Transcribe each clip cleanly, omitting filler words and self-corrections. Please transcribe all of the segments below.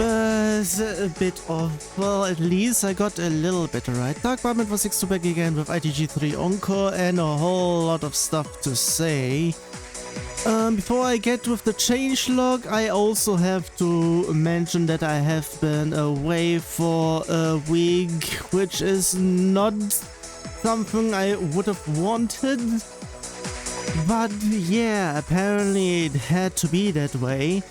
A bit of, well, at least I got a little bit right. Dark Barman for 6 back again with ITG3 Encore and a whole lot of stuff to say. Before I get with the changelog, I also have to mention that I have been away for a week, which is not something I would have wanted. But yeah, apparently it had to be that way.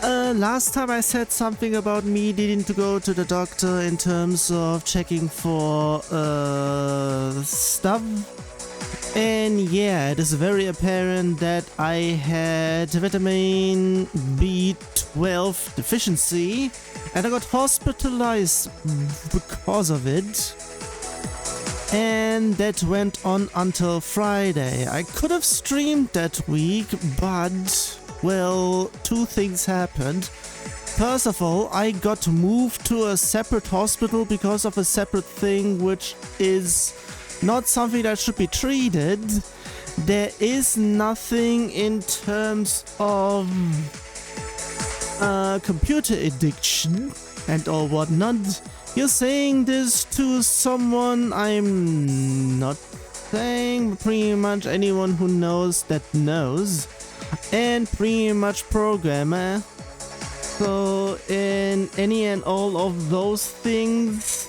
Last time I said something about me needing to go to the doctor in terms of checking for stuff. And yeah, it is very apparent that I had vitamin B12 deficiency and I got hospitalized because of it. And that went on until Friday. I could have streamed that week, but well, two things happened. First of all, I got moved to a separate hospital because of a separate thing, which is not something that should be treated. There is nothing in terms of computer addiction and or whatnot. You're saying this to someone I'm not saying, but pretty much anyone who knows that knows. And pretty much programmer. So in any and all of those things,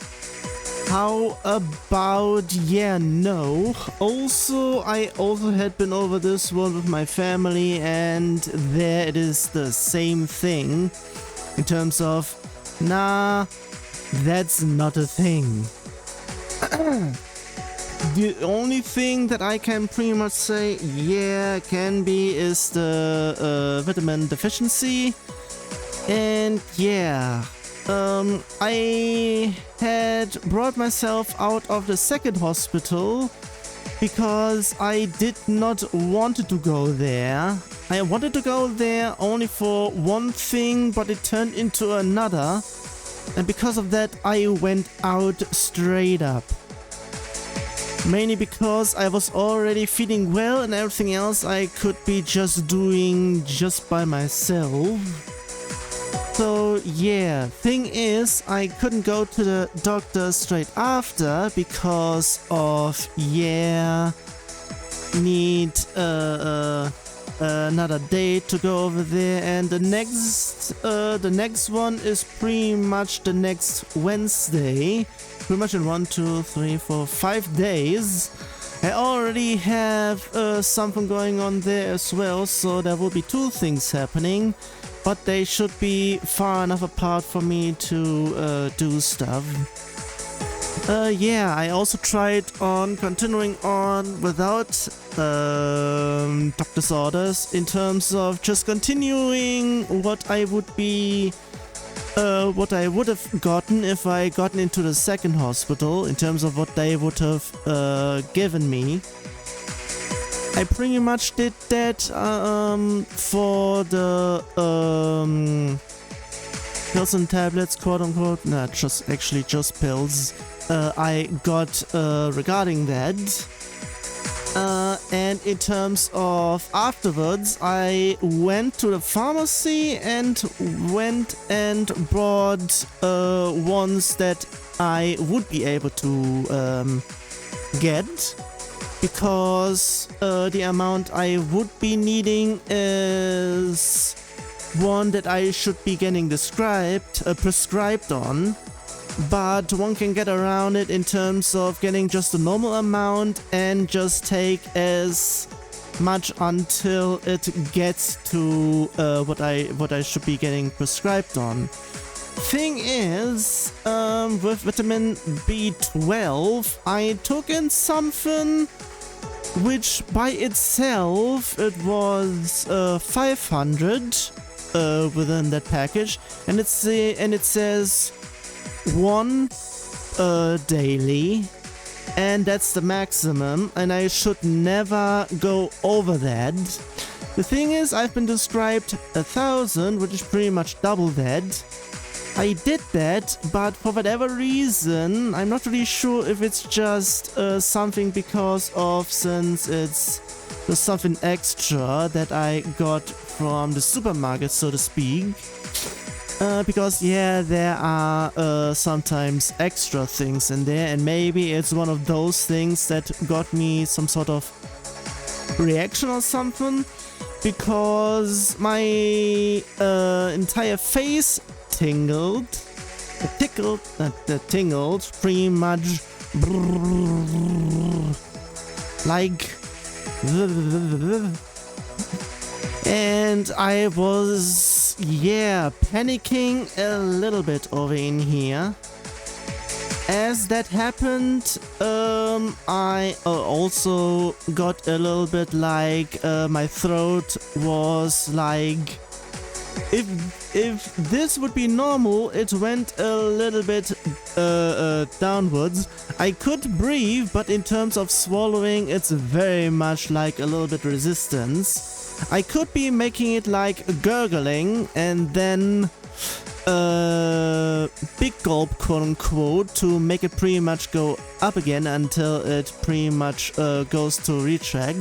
how about yeah, no. Also, I also had been over this one with my family and there it is the same thing in terms of nah, that's not a thing. The only thing that I can pretty much say, yeah, can be is the vitamin deficiency. And yeah, I had brought myself out of the second hospital because I did not want to go there. I wanted to go there only for one thing, but it turned into another. And because of that, I went out straight up. Mainly because I was already feeling well and everything else I could be just doing just by myself. So yeah, thing is, I couldn't go to the doctor straight after because of, yeah, need another day to go over there, and the next one is pretty much the next Wednesday. Pretty much in 1, 2, 3, 4, 5 days. I already have something going on there as well, so there will be two things happening, but they should be far enough apart for me to do stuff. Yeah, I also tried on continuing on without doctor's orders in terms of just continuing what I would be what I would have gotten if I gotten into the second hospital in terms of what they would have given me. I pretty much did that for the pills and tablets, quote unquote. Nah, just pills. I got regarding that. And in terms of afterwards, I went to the pharmacy and went and bought ones that I would be able to get, because the amount I would be needing is one that I should be getting prescribed on. But one can get around it in terms of getting just a normal amount and just take as much until it gets to what I should be getting prescribed on. Thing is, with vitamin B12, I took in something which by itself it was 500 within that package, and it says 1 daily, and that's the maximum, and I should never go over that. The thing is, I've been described 1,000, which is pretty much double that. I did that, but for whatever reason, I'm not really sure if it's just something because of, since it's just something extra that I got from the supermarket, so to speak. Because yeah, there are sometimes extra things in there, and maybe it's one of those things that got me some sort of reaction or something, because my entire face tingled, tingled pretty much like, and I was, yeah, panicking a little bit over in here. As that happened, I also got a little bit like, my throat was like, if this would be normal, it went a little bit downwards. I could breathe, but in terms of swallowing, it's very much like a little bit resistance. I could be making it like gurgling and then big gulp, quote unquote, to make it pretty much go up again until it pretty much goes to retract.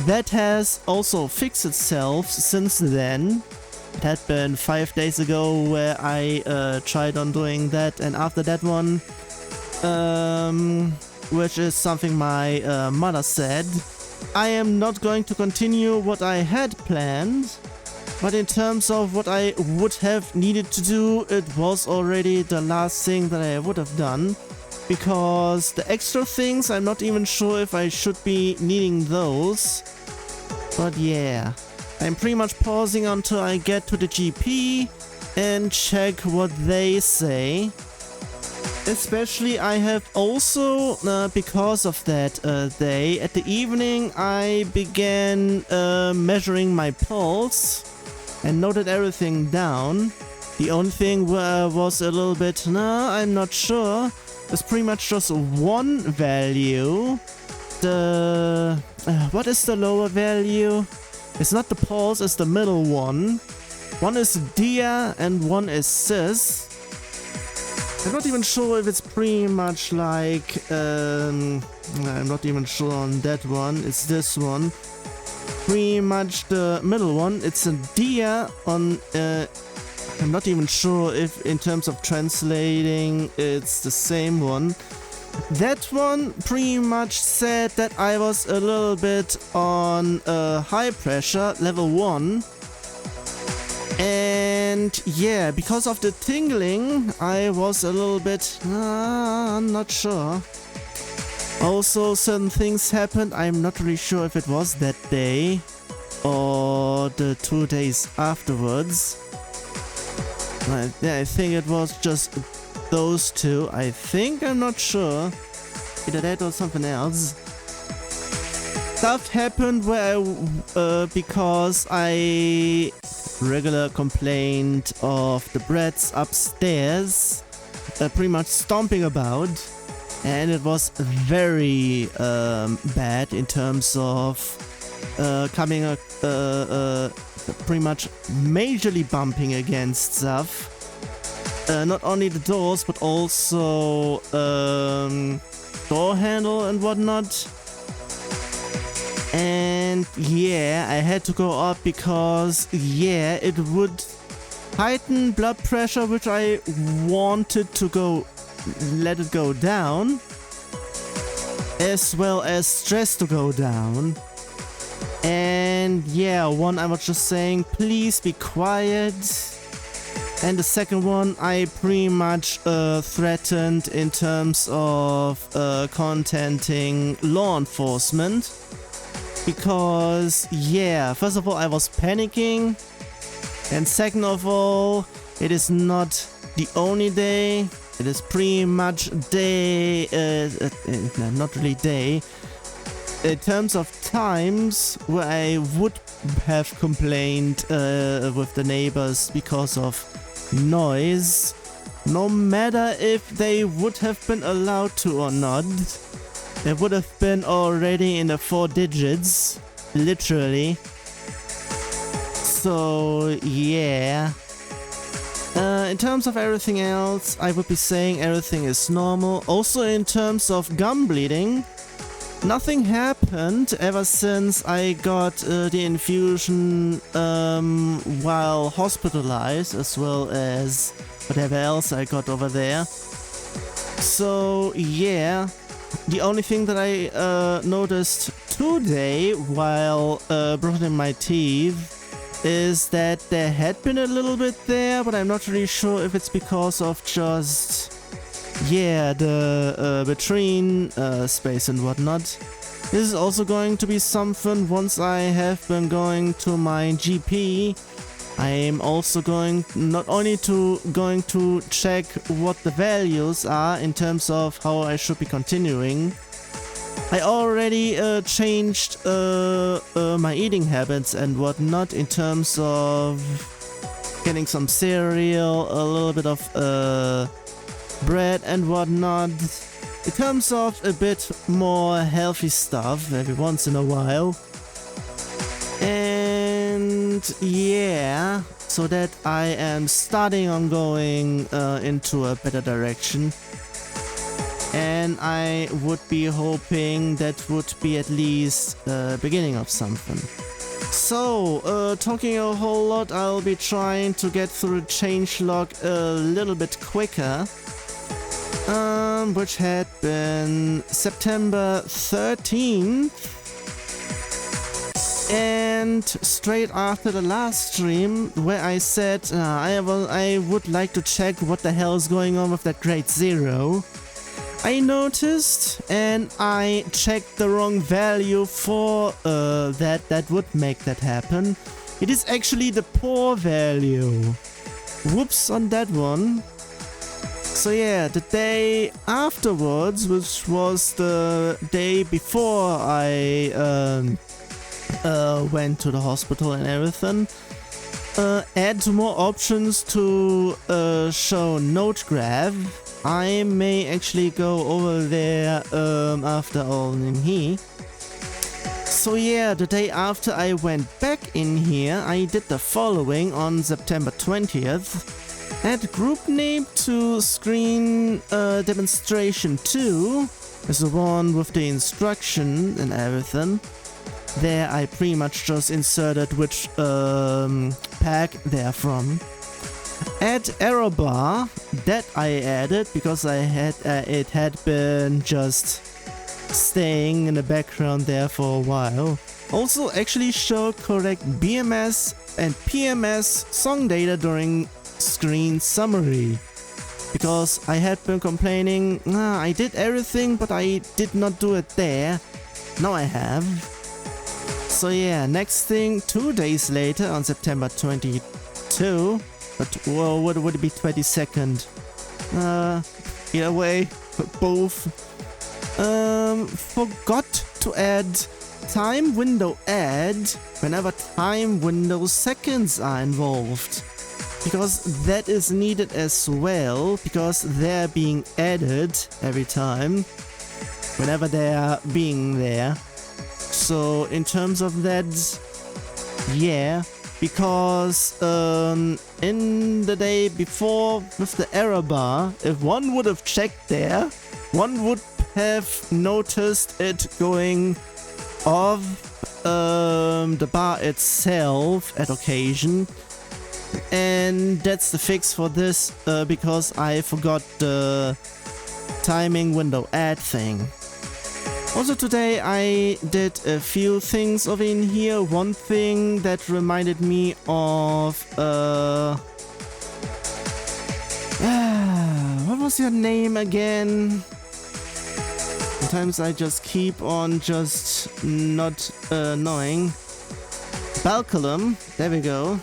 That has also fixed itself since then. It had been 5 days ago where I tried on doing that, and after that one, which is something my mother said, I am not going to continue what I had planned, but in terms of what I would have needed to do, it was already the last thing that I would have done, because the extra things, I'm not even sure if I should be needing those. But yeah, I'm pretty much pausing until I get to the GP and check what they say. Especially I have also, because of that day, at the evening I began measuring my pulse and noted everything down. The only thing where I was a little bit, I'm not sure, it's pretty much just one value. The... what is the lower value? It's not the pulse, it's the middle one. One is dia and one is cis. I'm not even sure if it's pretty much like, I'm not even sure on that one, it's this one. Pretty much the middle one, it's a dia on, I'm not even sure if in terms of translating it's the same one. That one pretty much said that I was a little bit on high pressure, level 1. And yeah, because of the tingling, I was a little bit, I'm not sure. Also, certain things happened. I'm not really sure if it was that day or the 2 days afterwards. I think it was just those two. I think, I'm not sure. Either that or something else. Stuff happened where because I regular complaint of the brats upstairs pretty much stomping about, and it was very bad in terms of coming pretty much majorly bumping against stuff. Not only the doors but also door handle and whatnot. And yeah, I had to go up because, yeah, it would heighten blood pressure, which I wanted to let it go down, as well as stress to go down. And yeah, one I was just saying, please be quiet. And the second one, I pretty much threatened in terms of contacting law enforcement. Because, yeah, first of all, I was panicking, and second of all, it is not the only day, it is pretty much day, not really day, in terms of times where I would have complained with the neighbors because of noise, no matter if they would have been allowed to or not. It would have been already in the 4 digits, literally. So, yeah. In terms of everything else, I would be saying everything is normal. Also in terms of gum bleeding, nothing happened ever since I got the infusion while hospitalized, as well as whatever else I got over there. So yeah, the only thing that I noticed today while brushing my teeth is that there had been a little bit there, but I'm not really sure if it's because of just, yeah, the between space and whatnot. This is also going to be something once I have been going to my GP. I am also not only going to check what the values are in terms of how I should be continuing. I already changed my eating habits and whatnot in terms of getting some cereal, a little bit of bread and whatnot. In terms of a bit more healthy stuff every once in a while. And yeah, so that I am starting on going into a better direction. And I would be hoping that would be at least the beginning of something. So, talking a whole lot, I'll be trying to get through Changelog a little bit quicker. Which had been September 13th. And straight after the last stream, where I said I would like to check what the hell is going on with that grade 0. I noticed and I checked the wrong value for that would make that happen. It is actually the poor value. Whoops on that one. So yeah, the day afterwards, which was the day before I went to the hospital and everything, add more options to show note graph. I may actually go over there after all in here. So yeah, the day after I went back in here, I did the following on September 20th. Add group name to screen demonstration 2 is the one with the instruction and everything. There I pretty much just inserted which pack they're from. Add error bar, that I added because I had it had been just staying in the background there for a while. Also actually show correct BMS and PMS song data during screen summary. Because I had been complaining, I did everything but I did not do it there. Now I have. So yeah, next thing, 2 days later on September 22, but well, would it be 22nd? Either way, both. Forgot to add time window add whenever time window seconds are involved. Because that is needed as well, because they're being added every time, whenever they are being there. So in terms of that, yeah, because in the day before with the error bar, if one would have checked there, one would have noticed it going off the bar itself at occasion. And that's the fix for this, because I forgot the timing window add thing. Also today I did a few things over in here. One thing that reminded me of what was your name again? Sometimes I just keep on just not knowing. Balculum, there we go.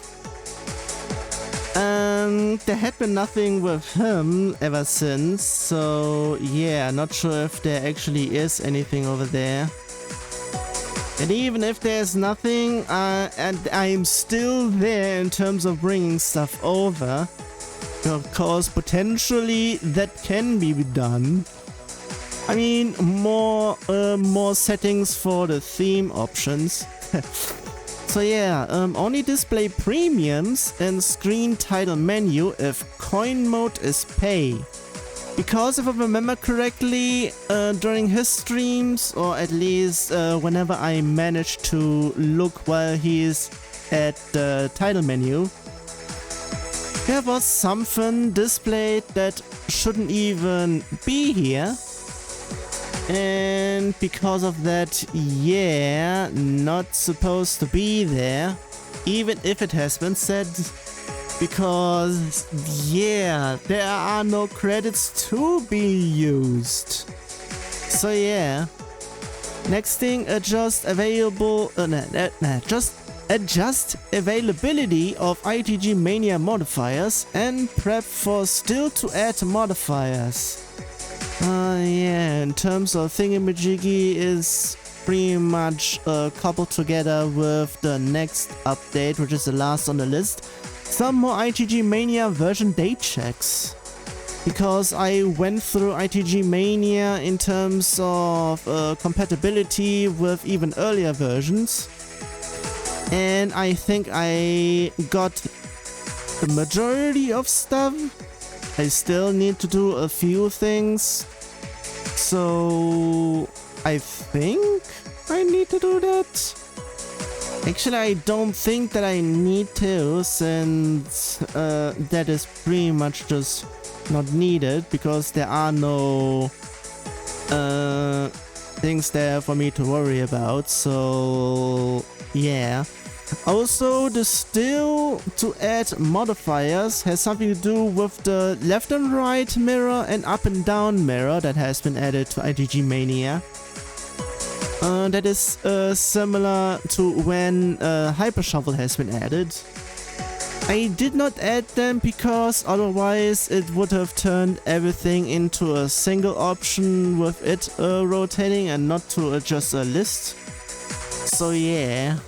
There had been nothing with him ever since, so yeah, not sure if there actually is anything over there. And even if there's nothing, and I'm still there in terms of bringing stuff over, of course, potentially that can be done. I mean, more settings for the theme options. So yeah, only display premiums in screen title menu if coin mode is pay. Because if I remember correctly, during his streams, or at least whenever I managed to look while he's at the title menu, there was something displayed that shouldn't even be here. And because of that, yeah, not supposed to be there, even if it has been said. Because, yeah, there are no credits to be used. So yeah. Next thing, adjust availability of ITG Mania modifiers and prep for still to add modifiers. Yeah, in terms of thingamajiggy is pretty much coupled together with the next update, which is the last on the list. Some more ITG Mania version date checks. Because I went through ITG Mania in terms of compatibility with even earlier versions. And I think I got the majority of stuff. I still need to do a few things. So I think I need to do that. Actually, I don't think that I need to, since that is pretty much just not needed, because there are no things there for me to worry about. So yeah. Also, the still to add modifiers has something to do with the left and right mirror and up and down mirror that has been added to ITG Mania. That is similar to when Hyper Shuffle has been added. I did not add them because otherwise it would have turned everything into a single option with it rotating and not to just a list. So yeah.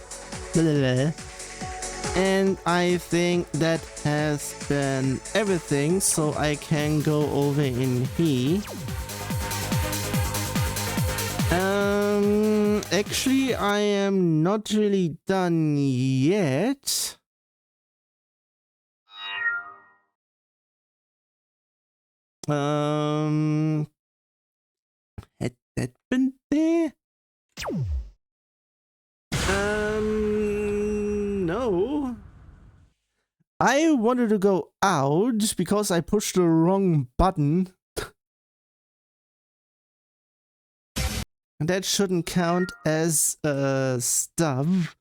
And I think that has been everything, so I can go over in here. Actually, I am not really done yet. Had that been there? No. I wanted to go out because I pushed the wrong button. That shouldn't count as stuff.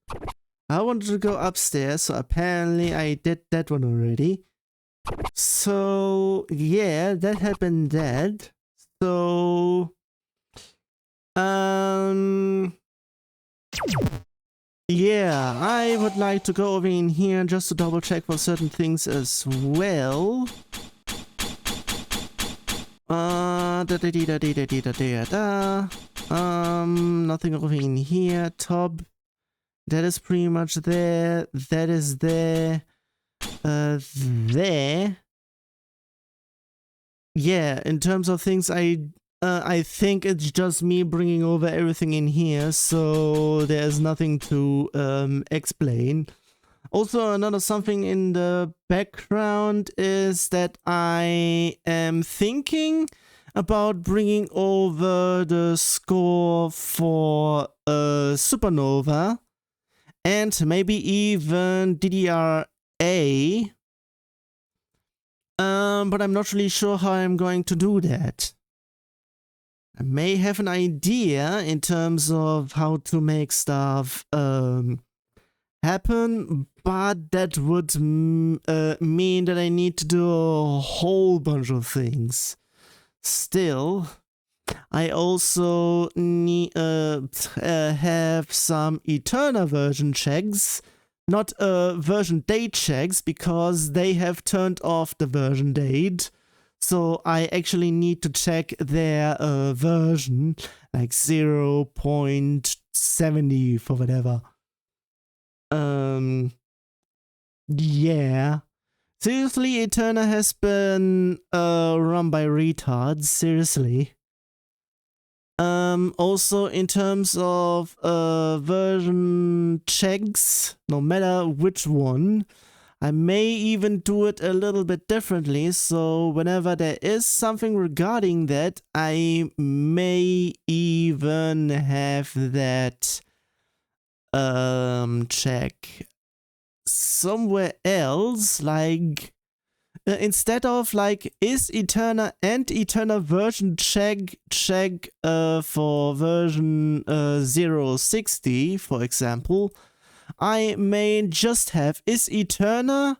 I wanted to go upstairs, so apparently I did that one already. So yeah, that had been dead. So yeah, I would like to go over in here just to double check for certain things as well. Nothing over in here. Top. That is pretty much there. That is there. There. Yeah, in terms of things, I think it's just me bringing over everything in here, so there's nothing to explain. Also, another something in the background is that I am thinking about bringing over the score for Supernova and maybe even DDR-A. But I'm not really sure how I'm going to do that. I may have an idea in terms of how to make stuff happen, but that would mean that I need to do a whole bunch of things. Still, I also need have some Eterna version checks, not version date checks, because they have turned off the version date. So I actually need to check their version, like 0.70 for whatever. Yeah. Seriously, Eterna has been run by retards, seriously. Also in terms of version checks, no matter which one, I may even do it a little bit differently, so whenever there is something regarding that, I may even have that check somewhere else, like instead of like is Eterna and Eterna version check for version 060, for example, I may just have is Eterna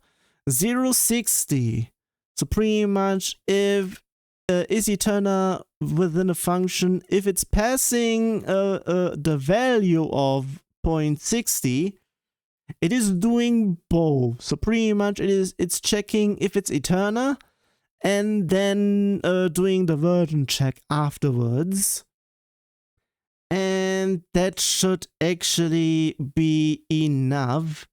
060. So pretty much if is Eterna within a function, if it's passing the value of 0.60, it is doing both. So pretty much it's checking if it's Eterna and then doing the version check afterwards. And that should actually be enough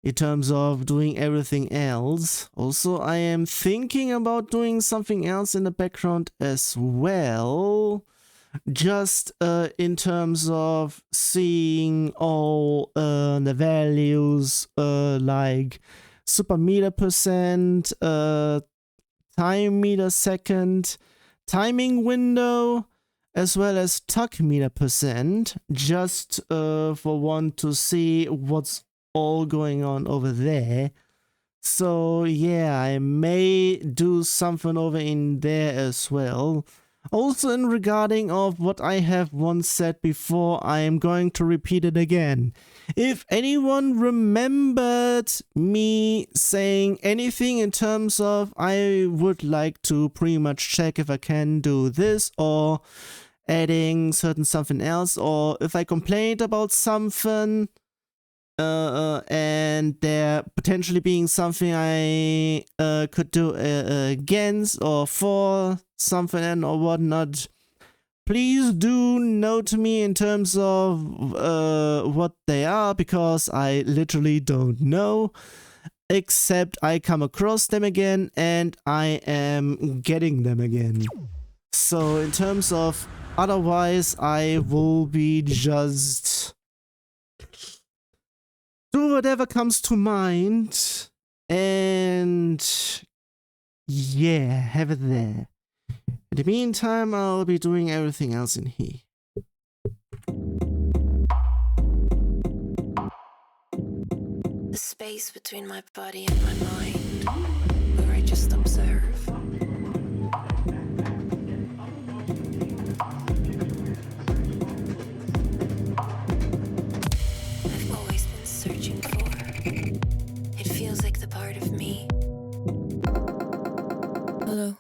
in terms of doing everything else. Also, I am thinking about doing something else in the background as well. Just in terms of seeing all the values like super meter percent, time meter second, timing window, as well as tuck meter percent, just for one to see what's all going on over there. So yeah, I may do something over in there as well. Also in regarding of what I have once said before, I am going to repeat it again. If anyone remembered me saying anything in terms of I would like to pretty much check if I can do this or adding certain something else, or if I complained about something and there potentially being something I could do against or for something and or whatnot, please do note me in terms of what they are, because I literally don't know, except I come across them again and I am getting them again. So in terms of otherwise, I will be just do whatever comes to mind and yeah, have it there. In the meantime, I'll be doing everything else in here. The space between my body and my mind, where I just observe. I've always been searching for. It feels like the part of me. Hello.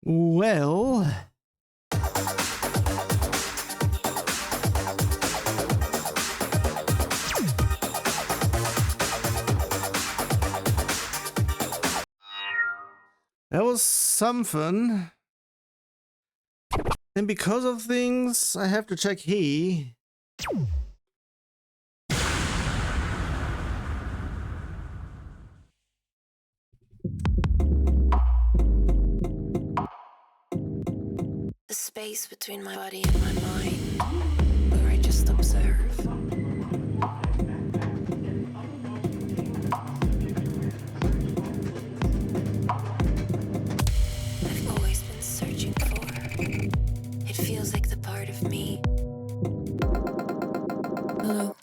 Well, that was something. And because of things, I have to check he. The space between my body and my mind, where I just observe. I've always been searching for. It feels like the part of me. Hello.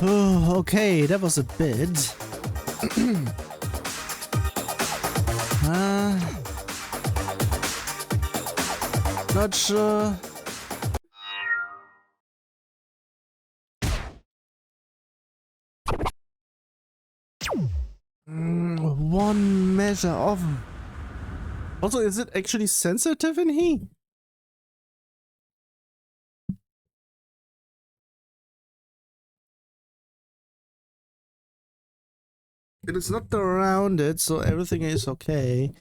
Oh, okay, that was a bit. Not sure. One measure of. Also, is it actually sensitive in heat? It is not around it, so everything is okay.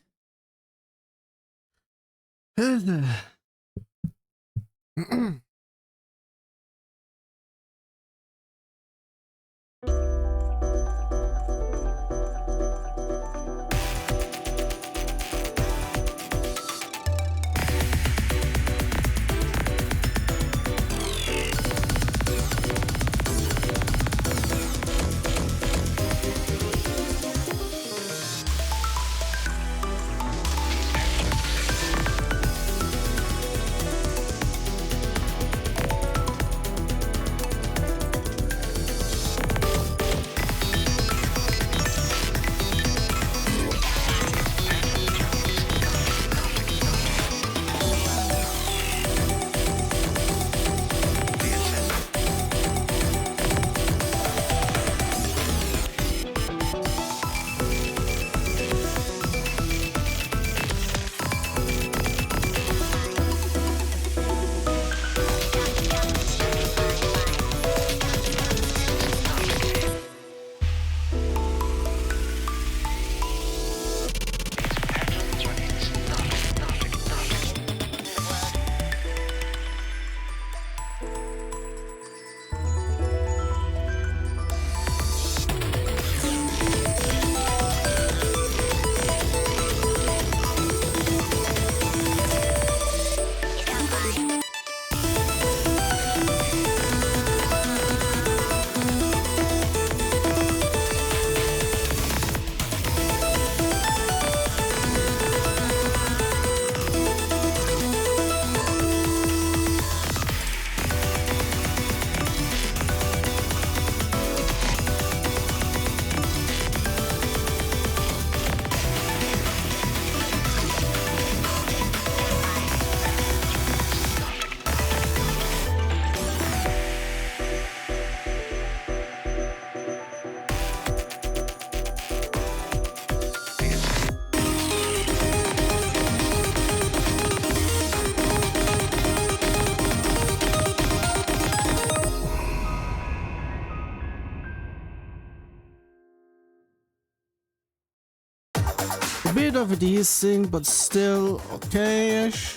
bit of a desync, but still okay-ish.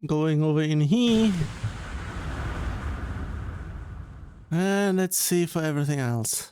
Going over in here. And let's see for everything else.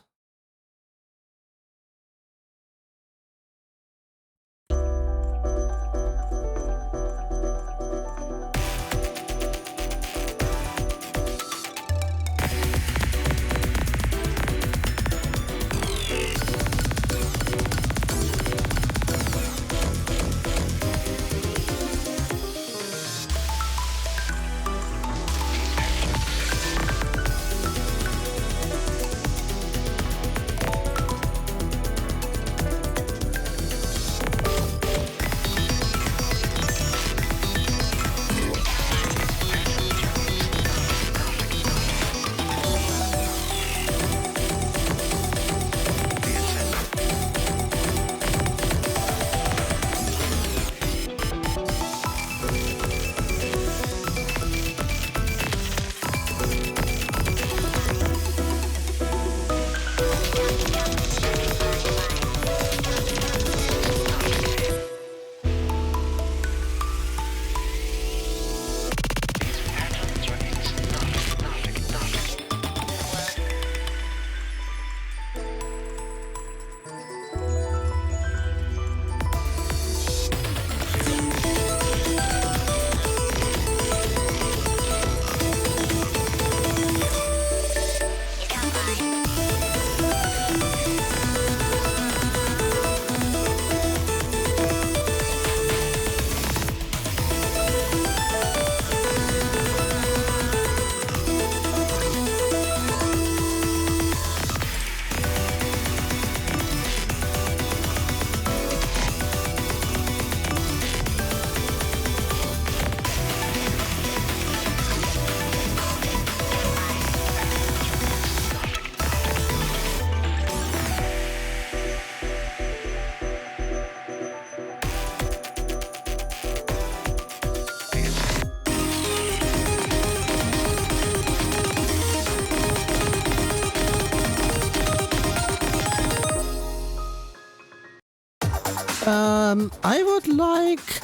I would like,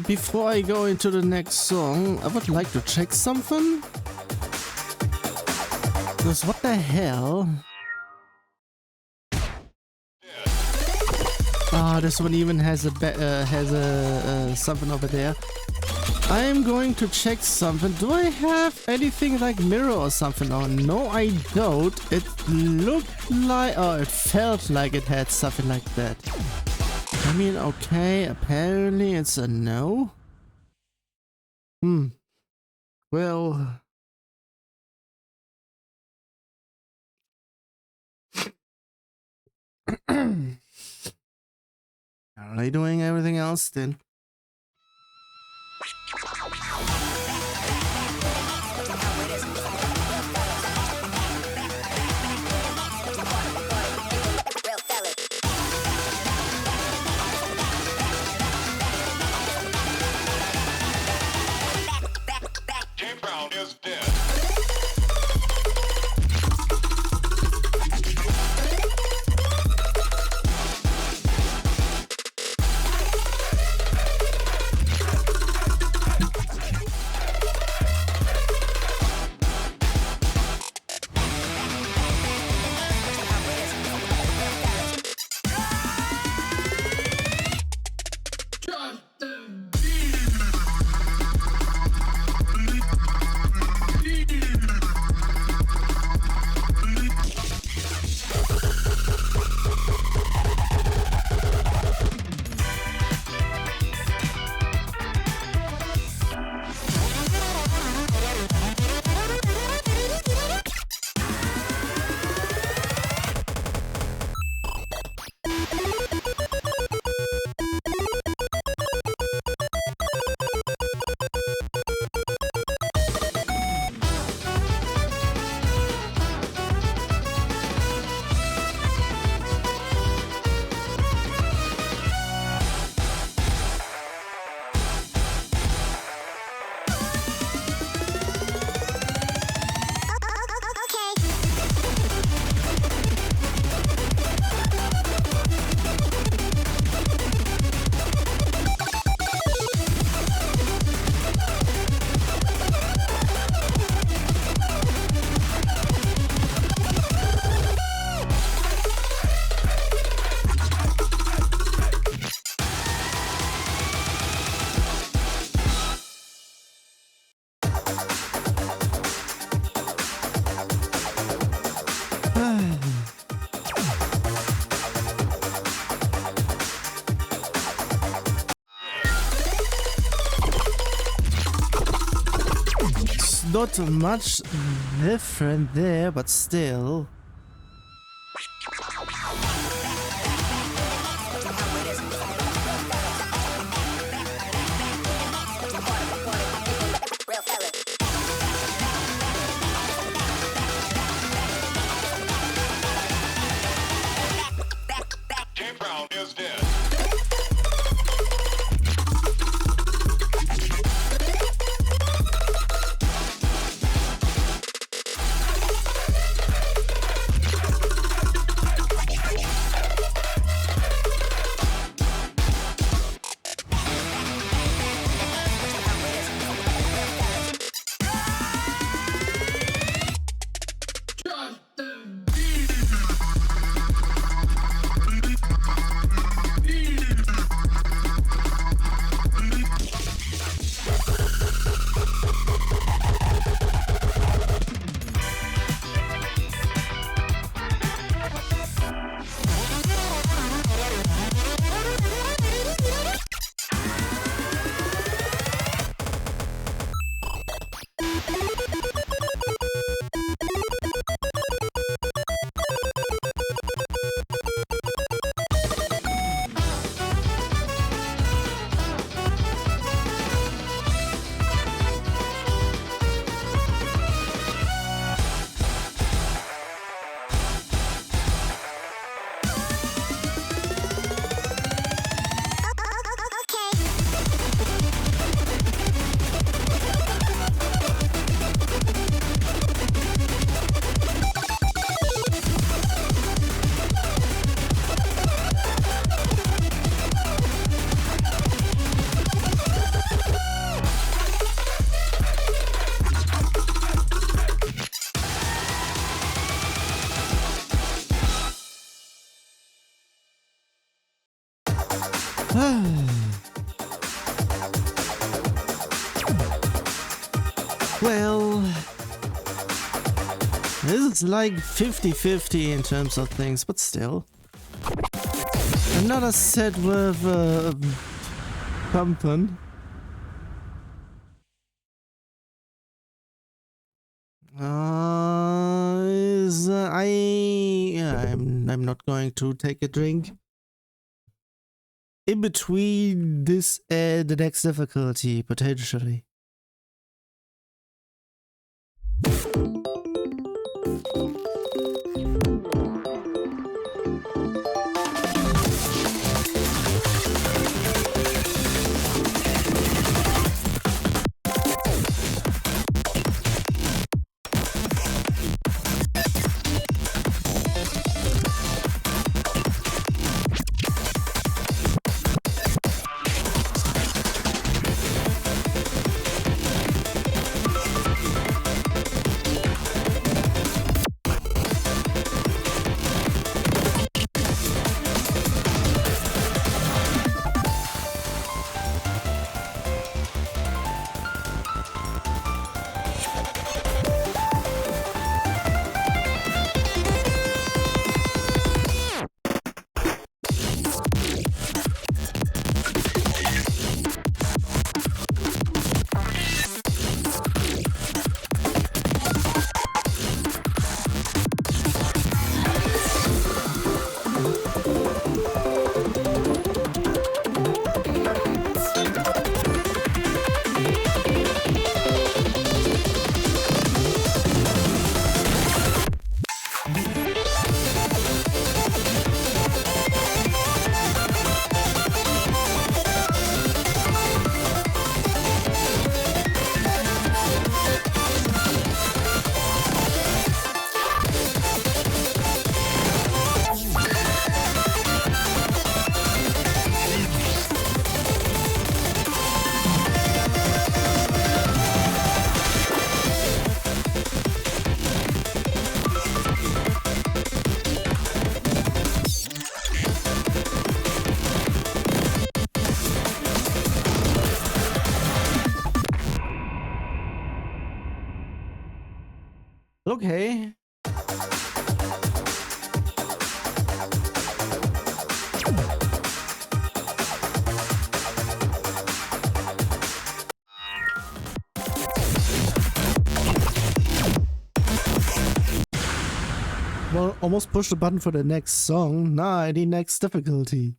before I go into the next song, I would like to check something. Because what the hell? Ah, this one even has a something over there. I am going to check something. Do I have anything like mirror or something on? No, I don't. It looked like, oh, it felt like it had something like that. I mean, okay, apparently it's a no. Well. Are they doing everything else then? not much different there, but still. Well, this is like 50-50 in terms of things, but still. Another set with pumping. I'm not going to take a drink. In between this and the next difficulty, potentially. Okay. almost pushed the button for the next song. Now I need next difficulty.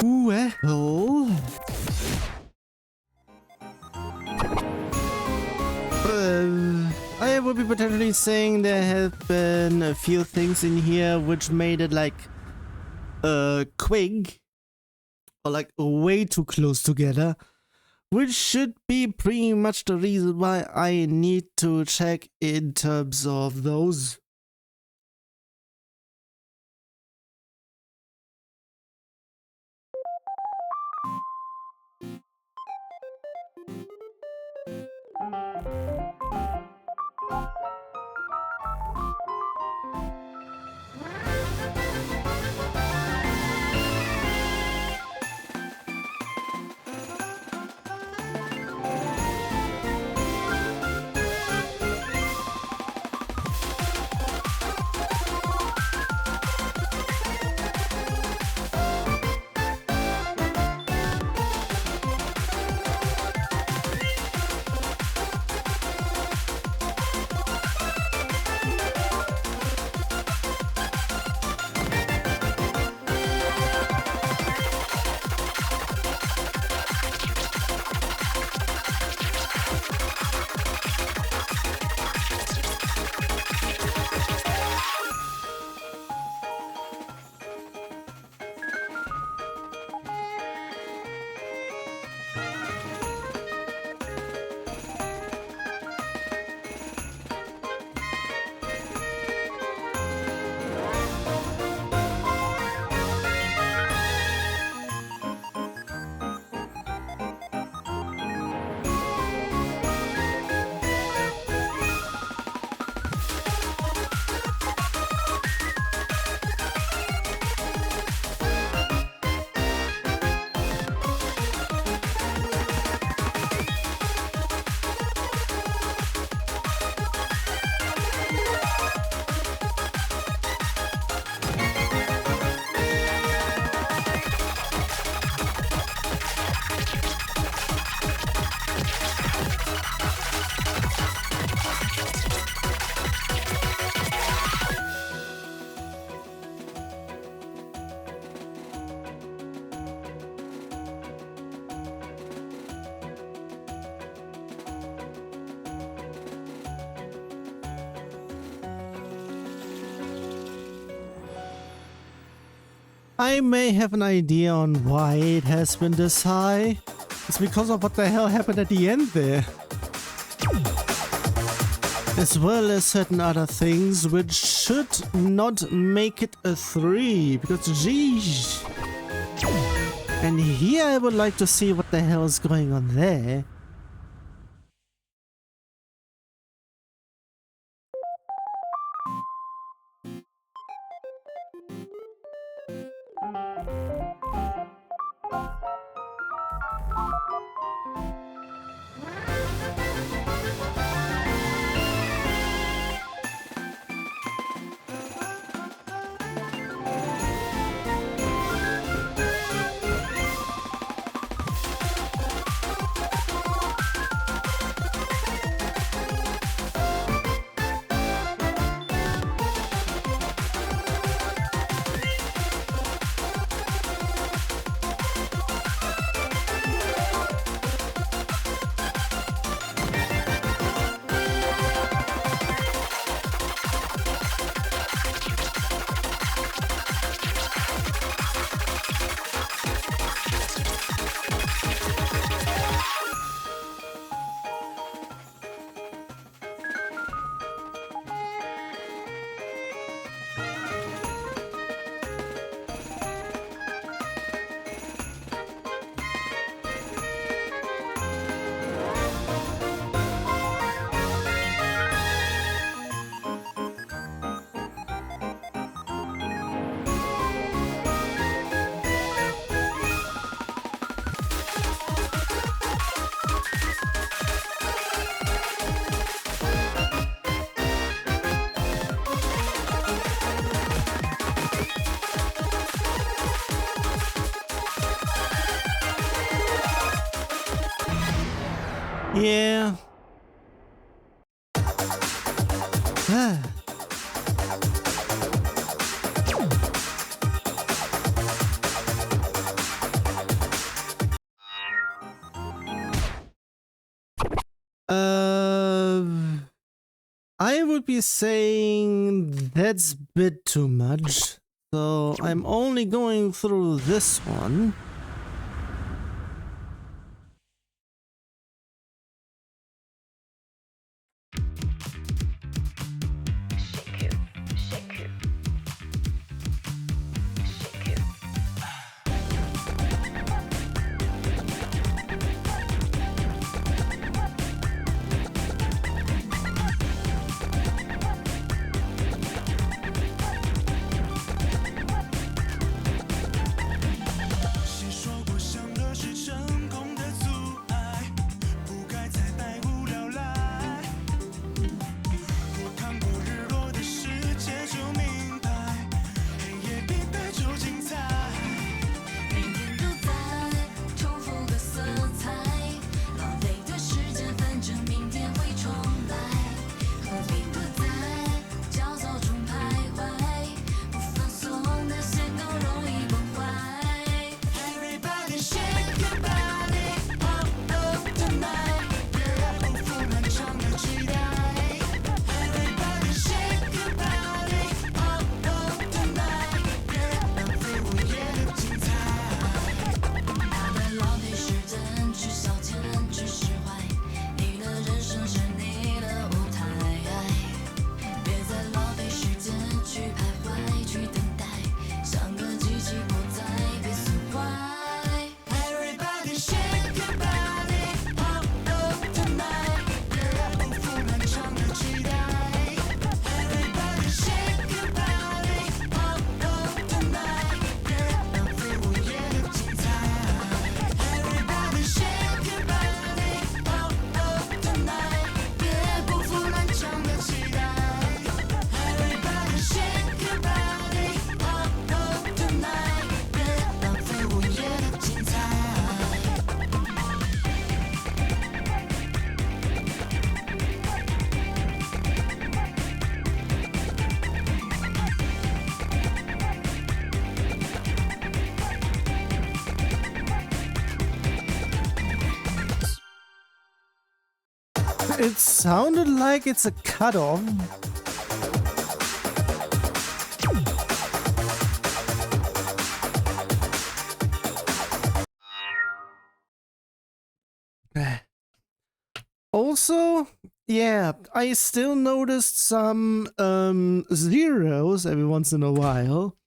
Well, I would be potentially saying there have been a few things in here which made it like quick or like way too close together, which should be pretty much the reason why I need to check in terms of those. I may have an idea on why it has been this high. It's because of what the hell happened at the end there. As well as certain other things which should not make it a 3, because geez. And here I would like to see what the hell is going on there. Yeah. I would be saying that's a bit too much. So I'm only going through this one. It sounded like it's a cutoff. Also, yeah, I still noticed some zeros every once in a while.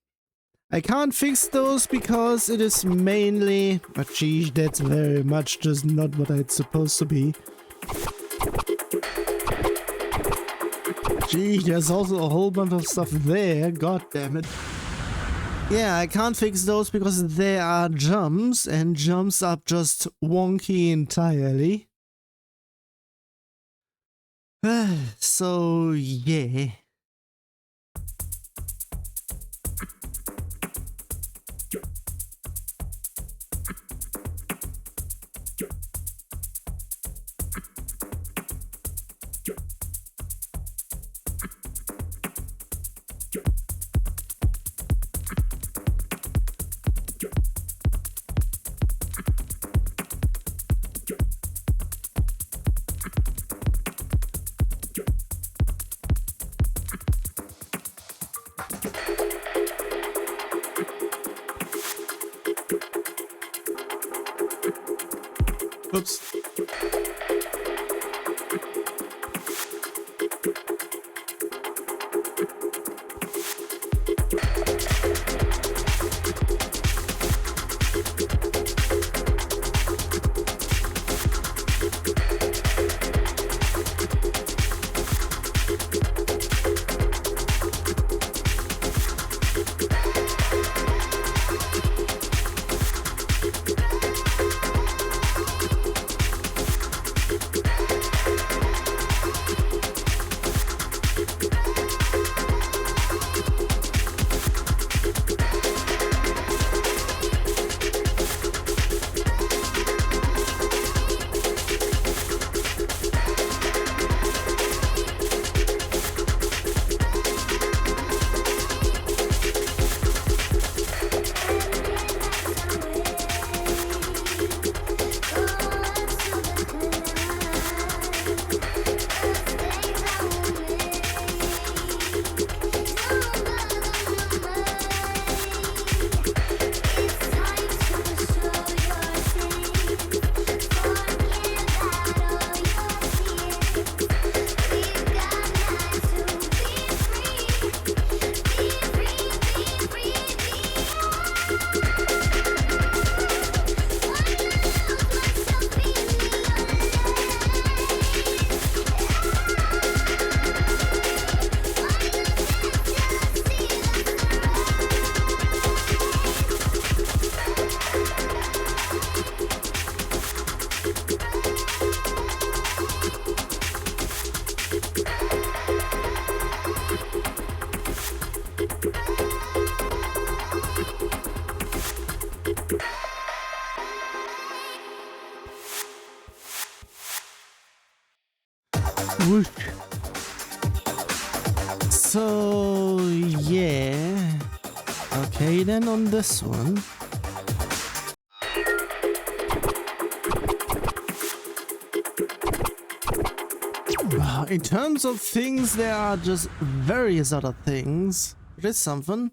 I can't fix those because it is mainly... Oh, geez, that's very much just not what it's supposed to be. Gee, there's also a whole bunch of stuff there, god damn it. Yeah, I can't fix those because there are jumps, and jumps are just wonky entirely. So, yeah. Oops. Whoosh. So, yeah. Okay, then on this one. In terms of things, there are just various other things. It is something.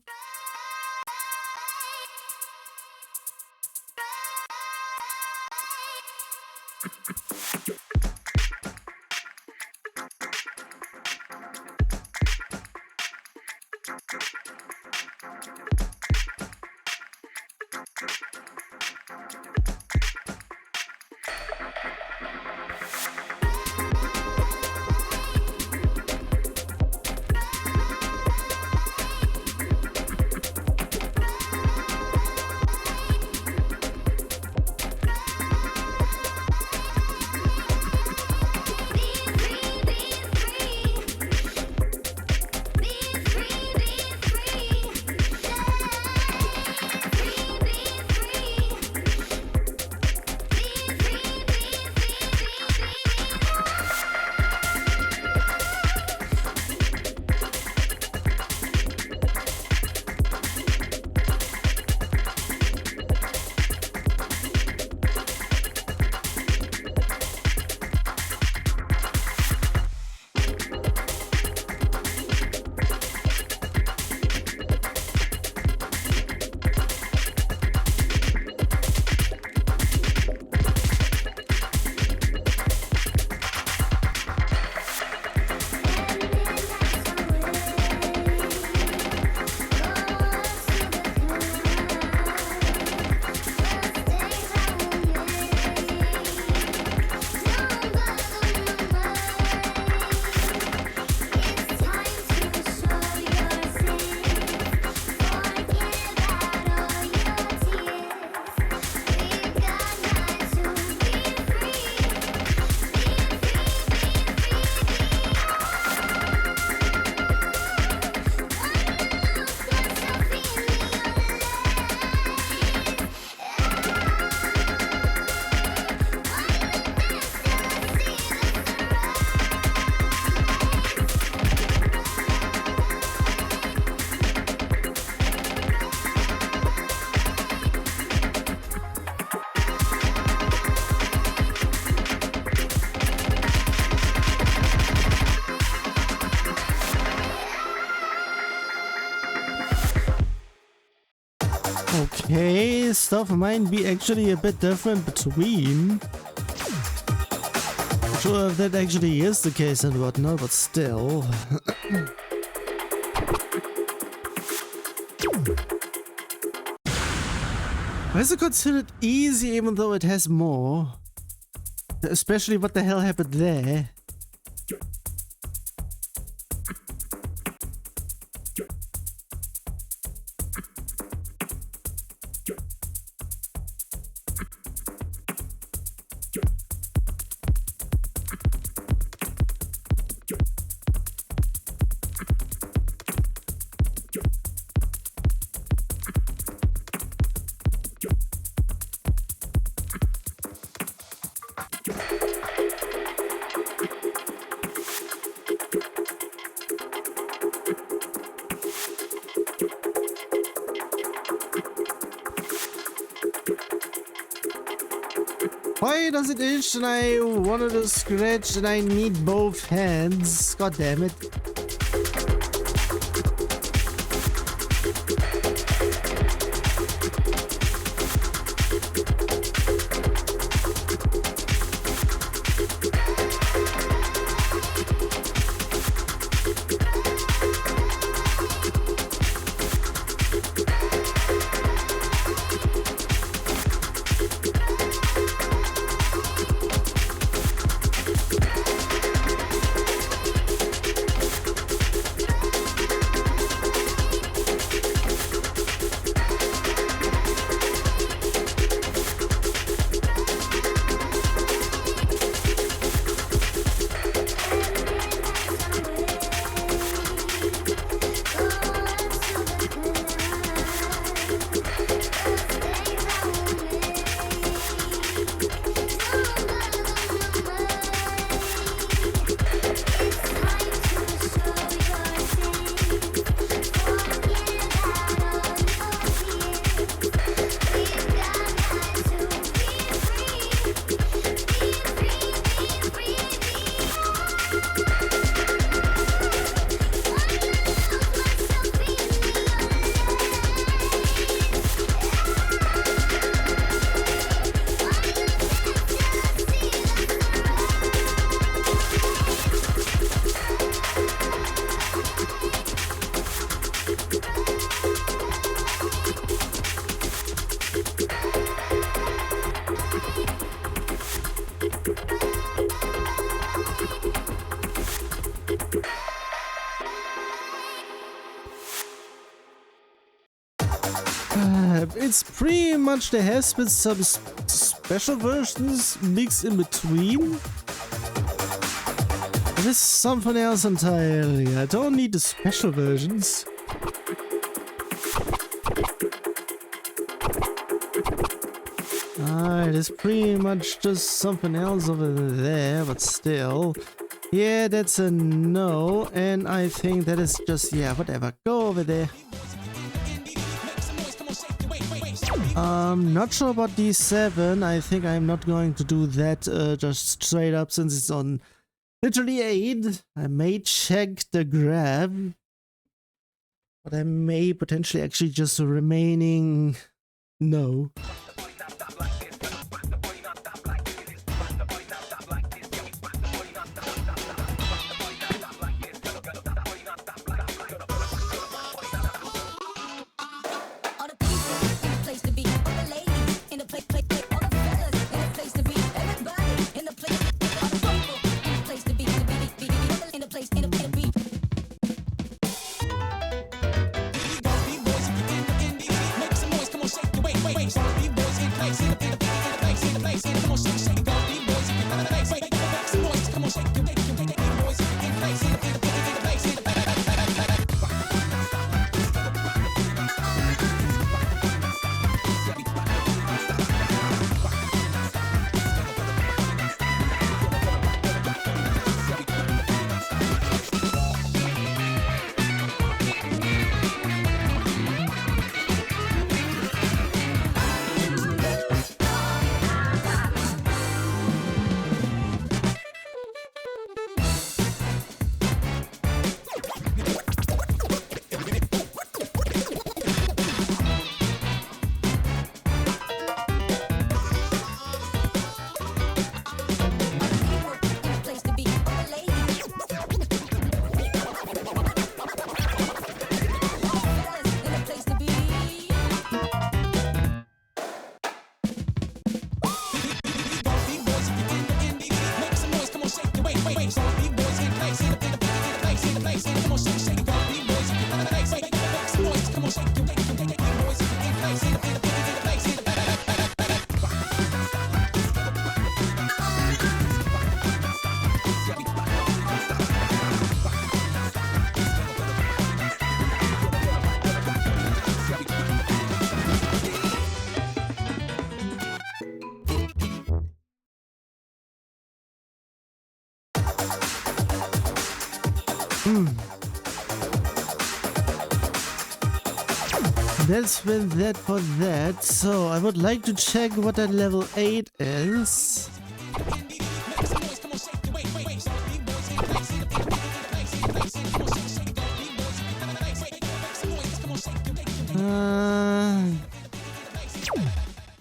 Okay, stuff might be actually a bit different between. Not sure if that actually is the case and whatnot, but still. Why is it considered easy even though it has more? Especially what the hell happened there? Why does it itch and I wanted to scratch and I need both hands? God damn it. It's pretty much the has with some special versions mixed in between. It is something else entirely. I don't need the special versions. It is pretty much just something else over there, but still. Yeah, that's a no, and I think that is just, yeah, whatever. Go over there. Not sure about D7. I think I'm not going to do that just straight up since it's on literally 8. I may check the grab, but I may potentially actually just remaining no. Make some noise, come on, shake your weight. That's been that for that. So I would like to check what that level 8 is.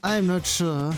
I'm not sure.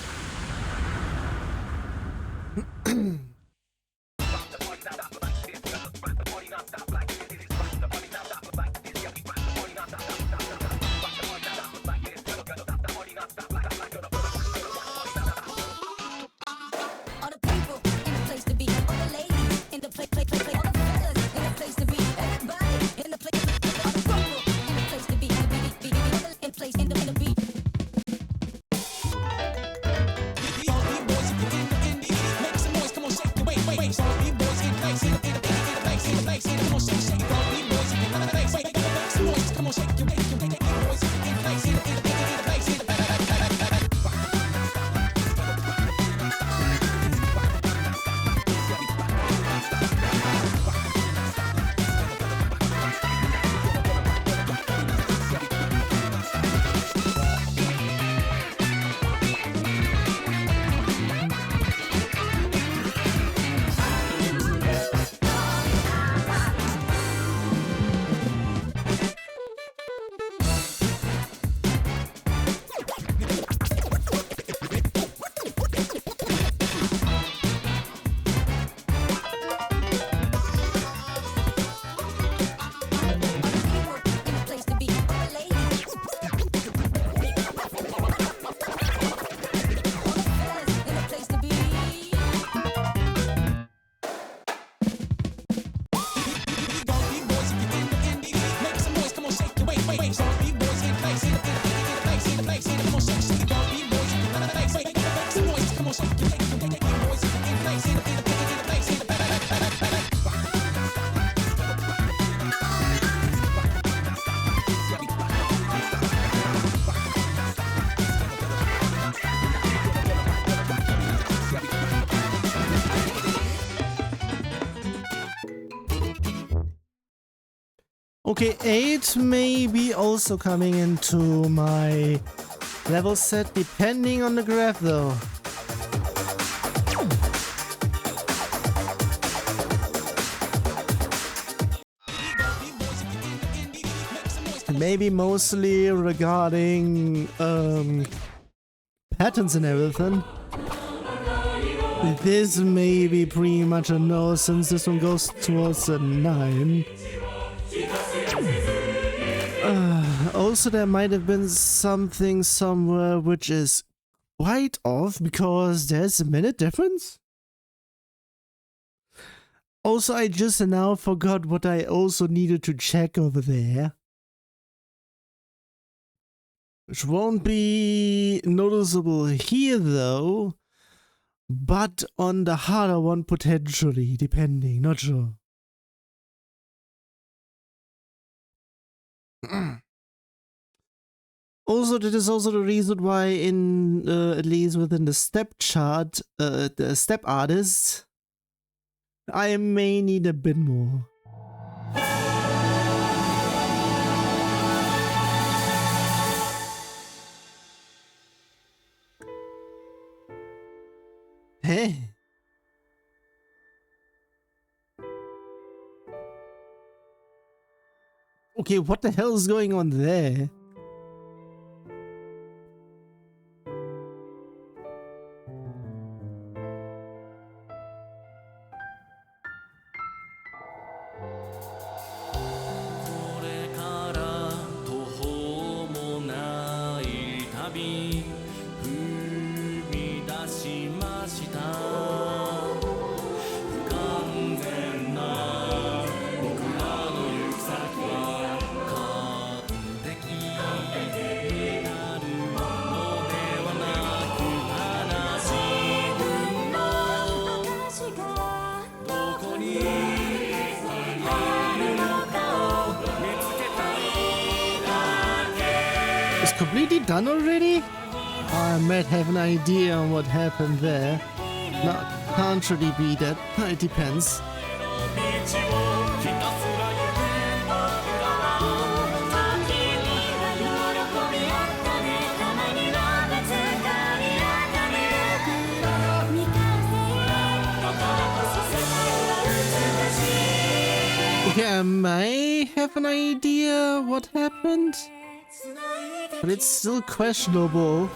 Okay, 8 may be also coming into my level set, depending on the graph though. Maybe mostly regarding patterns and everything. This may be pretty much a no, since this one goes towards a 9. Also, there might have been something somewhere which is quite off, because there's a minute difference. Also, I just now forgot what I also needed to check over there, which won't be noticeable here though, but on the harder one potentially, depending, not sure. Also, that is also the reason why in, at least within the step chart, the step artist, I may need a bit more. Hey. Okay, what the hell is going on there? completely done already? I might have an idea on what happened there. No, can't really be that. It depends. Okay, I may have an idea what happened, but it's still questionable.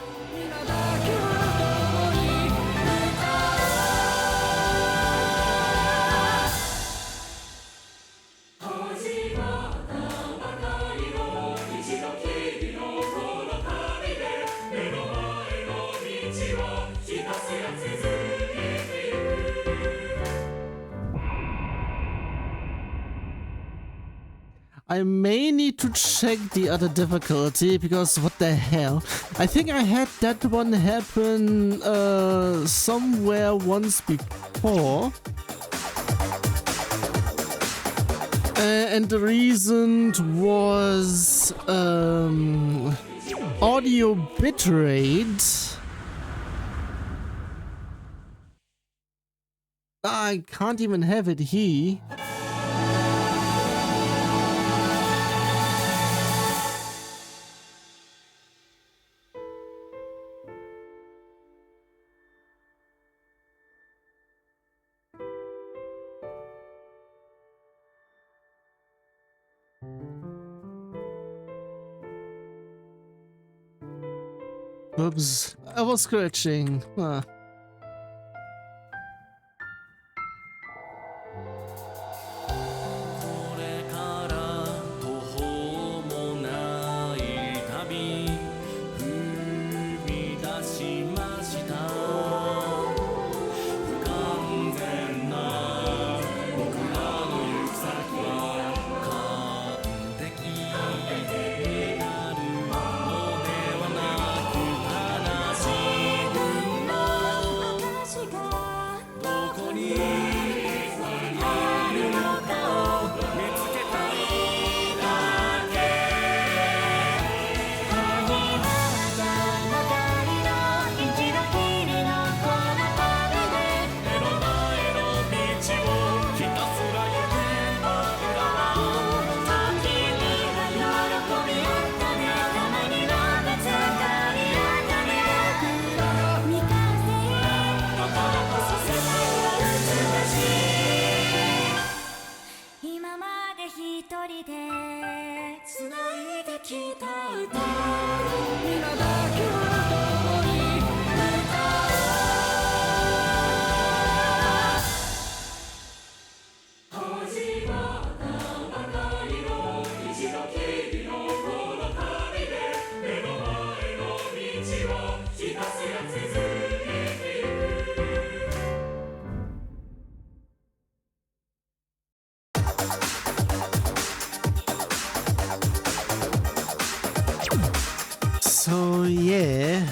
I may need to check the other difficulty, because what the hell? I think I had that one happen somewhere once before. And the reason was audio bitrate. I can't even have it here. Oops, I was scratching. Huh. So yeah,